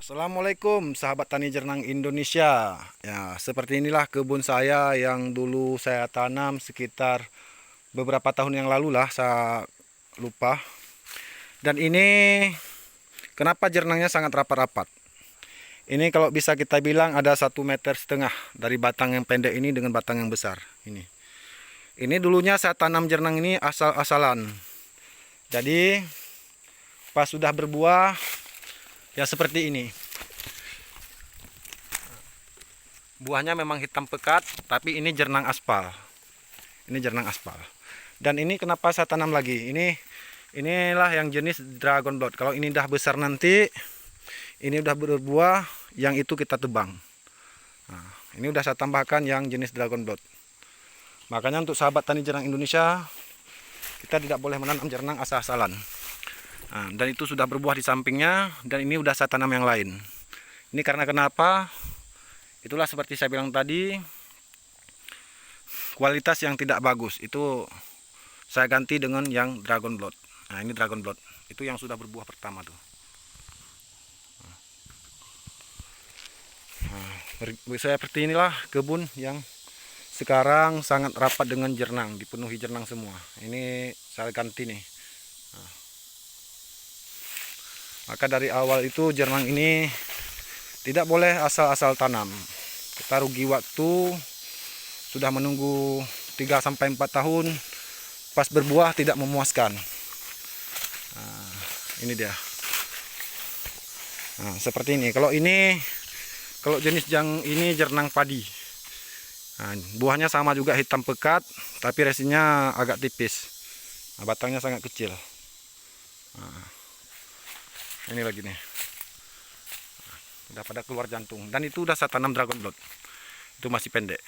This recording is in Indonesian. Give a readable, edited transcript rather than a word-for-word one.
Assalamualaikum sahabat tani jernang Indonesia. Ya, seperti inilah kebun saya yang dulu saya tanam sekitar beberapa tahun yang lalu lah, saya lupa. Dan ini kenapa jernangnya sangat rapat-rapat. Ini kalau bisa kita bilang ada 1,5 meter dari batang yang pendek ini dengan batang yang besar. Ini dulunya saya tanam jernang ini asal-asalan. Jadi pas sudah berbuah ya seperti ini. Buahnya memang hitam pekat, tapi ini jernang aspal. Ini jernang aspal. Dan ini kenapa saya tanam lagi? Inilah yang jenis Dragon Blood. Kalau ini udah besar nanti, ini udah berbuah, yang itu kita tebang. Nah, ini udah saya tambahkan yang jenis Dragon Blood. Makanya untuk sahabat tani jernang Indonesia, kita tidak boleh menanam jernang asal-asalan. Nah, dan itu sudah berbuah di sampingnya, dan ini udah saya tanam yang lain. Ini karena kenapa? Itulah seperti saya bilang tadi, kualitas yang tidak bagus itu saya ganti dengan yang Dragon Blood. Nah, ini Dragon Blood, itu yang sudah berbuah pertama tuh. Nah, seperti inilah kebun yang sekarang sangat rapat dengan jernang, dipenuhi jernang semua. Ini saya ganti nih. Nah, maka dari awal itu jernang ini tidak boleh asal-asal tanam. Kita rugi waktu, sudah menunggu 3-4 tahun, pas berbuah tidak memuaskan. Nah, ini dia. Nah, seperti ini. Kalau jenis yang ini jernang padi. Nah, buahnya sama juga hitam pekat, tapi resinya agak tipis. Nah, batangnya sangat kecil. Nah, ini lagi nih. Udah pada keluar jantung, dan itu udah saya tanam Dragon Blood, itu masih pendek.